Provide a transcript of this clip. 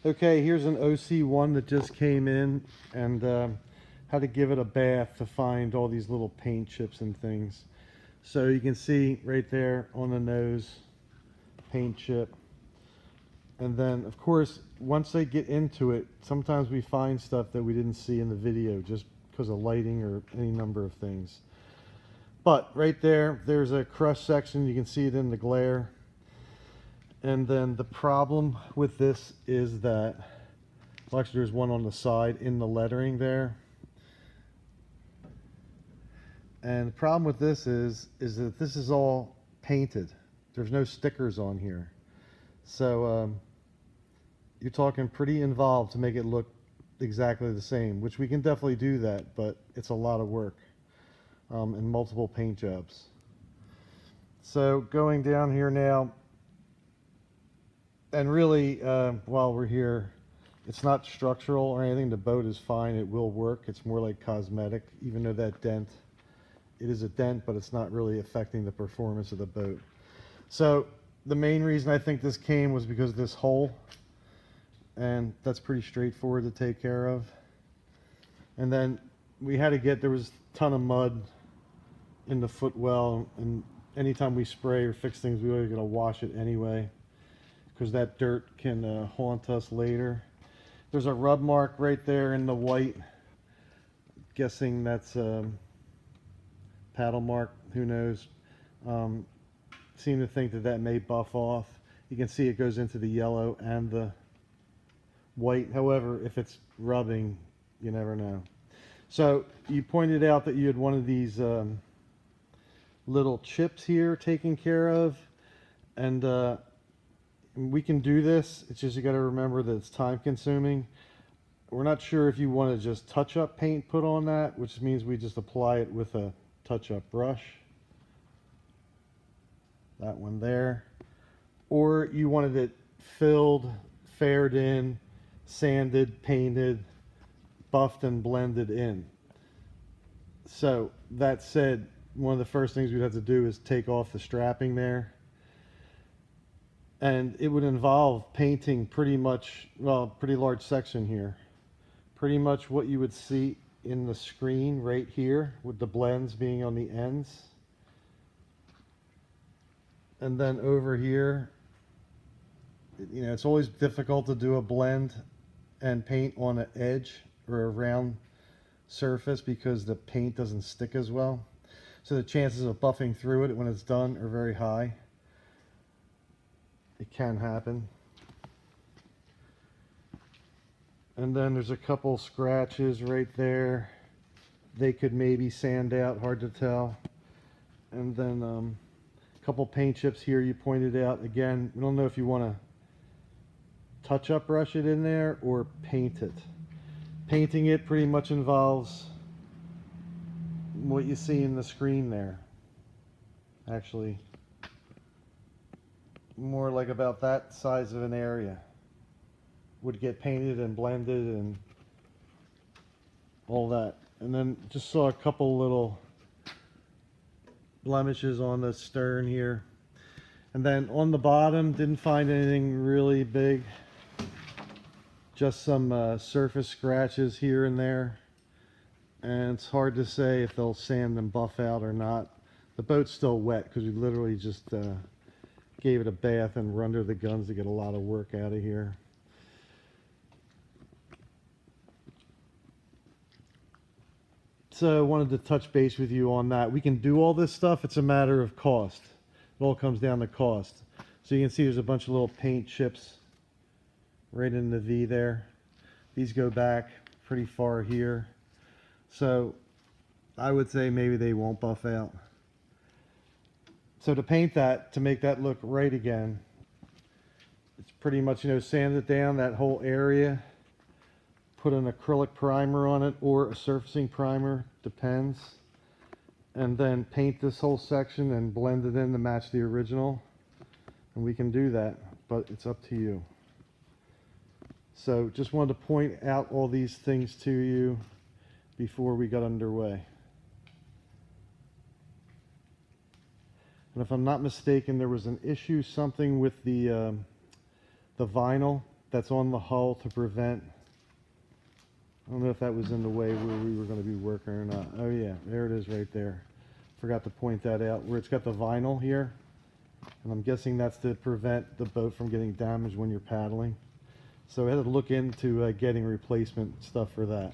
Okay, here's an OC1 that just came in, and had to give it a bath to find all these little paint chips and things. So you can see right there on the nose, paint chip. And then, of course, once they get into it, sometimes we find stuff that we didn't see in the video just because of lighting or any number of things. But right there, there's a crushed section. You can see it in the glare. And then the problem with this is that, well, actually there's one on the side in the lettering there. And the problem with this is that this is all painted. There's no stickers on here. So you're talking pretty involved to make it look exactly the same, which we can definitely do that, but it's a lot of work and multiple paint jobs. So going down here now, and really while we're here, it's not structural or anything. The boat is fine. It will work. It's more like cosmetic, even though that dent, it is a dent, but it's not really affecting the performance of the boat. So the main reason I think this came was because of this hole, and that's pretty straightforward to take care of. And then we had to get, there was a ton of mud in the footwell, and anytime we spray or fix things, we always got to wash it anyway, because that dirt can haunt us later. There's a rub mark right there in the white. Guessing that's a paddle mark, who knows. Seem to think that that may buff off. You can see it goes into the yellow and the white. However, if it's rubbing, you never know. So you pointed out that you had one of these little chips here taken care of, and we can do this. It's just you got to remember that it's time consuming. We're not sure if you want to just touch up paint put on that, which means we just apply it with a touch up brush. That one there. Or you wanted it filled, faired in, sanded, painted, buffed and blended in. So that said, one of the first things we'd have to do is take off the strapping there. And it would involve painting pretty much, well, pretty large section here. Pretty much what you would see in the screen right here, with the blends being on the ends. And then over here, you know, it's always difficult to do a blend and paint on an edge or a round surface because the paint doesn't stick as well. So the chances of buffing through it when it's done are very high. It can happen. And then there's a couple scratches right there. They could maybe sand out, hard to tell. And then a couple paint chips here you pointed out. Again, we don't know if you want to touch up brush it in there or paint it. Painting it pretty much involves what you see in the screen there. Actually, more like about that size of an area would get painted and blended and all that. And then just saw a couple little blemishes on the stern here. And then on the bottom, didn't find anything really big. Just some surface scratches here and there. And it's hard to say if they'll sand and buff out or not. The boat's still wet because we literally just gave it a bath and run under the guns to get a lot of work out of here. So I wanted to touch base with you on that. We can do all this stuff. It's a matter of cost. It all comes down to cost. So you can see there's a bunch of little paint chips right in the V there. These go back pretty far here. So I would say maybe they won't buff out. So to paint that, to make that look right again, it's pretty much, you know, sand it down, that whole area, put an acrylic primer on it or a surfacing primer, depends, and then paint this whole section and blend it in to match the original. And we can do that, but it's up to you. So just wanted to point out all these things to you before we got underway. And if I'm not mistaken, there was an issue, something with the vinyl that's on the hull to prevent, I don't know if that was in the way where we were going to be working or not. Oh yeah, there it is right there. Forgot to point that out, where it's got the vinyl here. And I'm guessing that's to prevent the boat from getting damaged when you're paddling. So I had to look into getting replacement stuff for that.